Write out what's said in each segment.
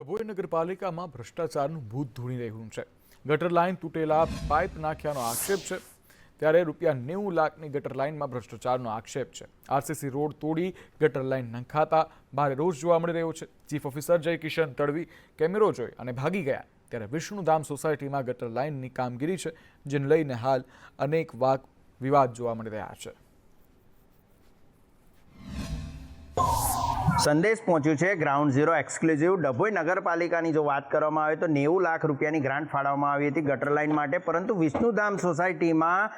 ડભોઈ નગરપાલિકામાં ભ્રષ્ટાચારનું ભૂત ધૂણી રહ્યું છે। ગટર લાઇન તૂટેલા પાઇપ નાખ્યાનો આક્ષેપ છે, ત્યારે ₹90 લાખની ગટર લાઇનમાં ભ્રષ્ટાચારનો આક્ષેપ છે। આરસીસી રોડ તોડી ગટર લાઇન નંખાતા ભારે રોષ જોવા મળી રહ્યો છે। ચીફ ઓફિસર જય કિશન તડવી કેમેરો જોઈ અને ભાગી ગયા, ત્યારે વિષ્ણુધામ સોસાયટીમાં ગટર લાઇનની કામગીરી છે, જેને લઈને હાલ અનેક વિવાદ જોવા મળી રહ્યા છે। સંદેશ પહોંચ્યું છે ગ્રાઉન્ડ ઝીરો એક્સક્લુઝિવ। ડભોઈ નગરપાલિકાની જો વાત કરવામાં આવે તો 90 લાખ રૂપિયાની ગ્રાન્ટ ફાળવવામાં આવી હતી ગટર લાઇન માટે, પરંતુ વિષ્ણુધામ સોસાયટીમાં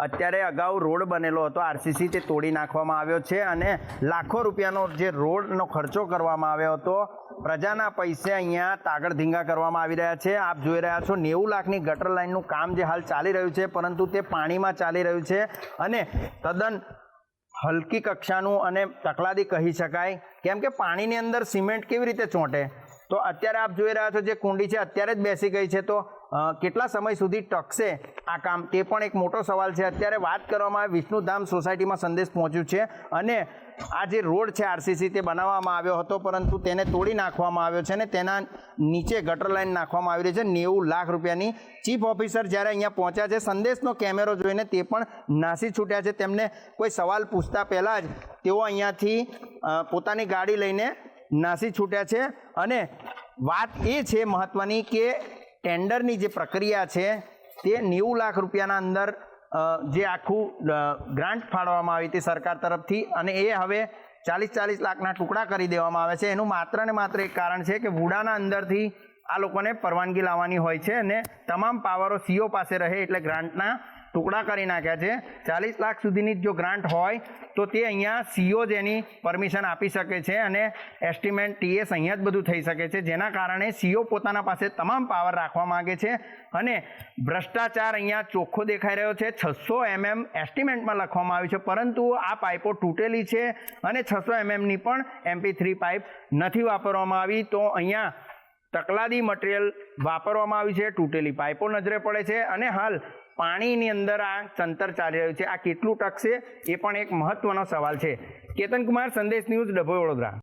અત્યારે અગાઉ રોડ બનેલો હતો આરસીસી, તે તોડી નાખવામાં આવ્યો છે અને લાખો રૂપિયાનો જે રોડનો ખર્ચો કરવામાં આવ્યો હતો, પ્રજાના પૈસે અહીંયા તાગડ ધીંગા કરવામાં આવી રહ્યા છે। આપ જોઈ રહ્યા છો 90 લાખની ગટર લાઇનનું કામ જે હાલ ચાલી રહ્યું છે, પરંતુ તે પાણીમાં ચાલી રહ્યું છે અને તદ્દન હલકી કક્ષાનું અને તકલાદી કહી શકાય, કેમ કે પાણીની અંદર સિમેન્ટ કેવી રીતે ચોંટે? તો અત્યારે આપ જોઈ રહ્યા છો જે કુંડી છે અત્યારે જ બેસી ગઈ છે, તો કેટલા સમય સુધી ટકશે આ કામ, તે પણ એક મોટો સવાલ છે। અત્યારે વાત કરવામાં આવે વિષ્ણુધામ સોસાયટીમાં સંદેશ પહોંચ્યું છે અને આ જે રોડ છે આરસીસી તે બનાવવામાં આવ્યો હતો, પરંતુ તેને તોડી નાખવામાં આવ્યો છે અને તેના નીચે ગટર લાઇન નાખવામાં આવી રહી છે 90 લાખ રૂપિયાની। ચીફ ઓફિસર જ્યારે અહીંયા પહોંચ્યા છે, સંદેશનો કેમેરો જોઈને તે પણ નાસી છૂટ્યા છે। તેમને કોઈ સવાલ પૂછતા પહેલાં જ તેઓ અહીંયાથી પોતાની ગાડી લઈને નાસી છૂટ્યા છે અને વાત એ છે મહત્ત્વની કે ટેન્ડરની જે પ્રક્રિયા છે તે 90 લાખ રૂપિયાના અંદર જે આખું ગ્રાન્ટ ફાળવવામાં આવી હતી સરકાર તરફથી, અને એ હવે 40 લાખના ટુકડા કરી દેવામાં આવે છે। એનું માત્ર ને માત્ર એક કારણ છે કે વુડાના અંદરથી આ લોકોને પરવાનગી લાવવાની હોય છે અને તમામ પાવરો સીઓ પાસે રહે, એટલે ગ્રાન્ટના ટુકડા કરી નાખ્યા છે। 40 લાખ સુધીની જો ગ્રાન્ટ હોય તો તે અહીંયા સીઓ જ એની પરમિશન આપી શકે છે અને એસ્ટિમેટ ટીએસ અહીંયા જ બધું થઈ શકે છે, જેના કારણે સીઓ પોતાના પાસે તમામ પાવર રાખવા માંગે છે અને ભ્રષ્ટાચાર અહીંયા ચોખ્ખો દેખાઈ રહ્યો છે। 600 mm એસ્ટિમેટમાં લખવામાં આવ્યું છે, પરંતુ આ પાઇપો તૂટેલી છે અને 600 mmની પણ MP3 પાઇપ નથી વાપરવામાં આવી, તો અહીંયા તકલાદી મટીરિયલ વાપરવામાં આવ્યું છે, તૂટેલી પાઇપો નજરે પડે છે અને હાલ પાણીની અંદર આ ચંતર ચાલી રહ્યું છે। આ કેટલું ટકશે એ પણ એક મહત્વનો સવાલ છે। કેતન કુમાર, સંદેશ ન્યૂઝ, ડભોઈ, વડોદરા।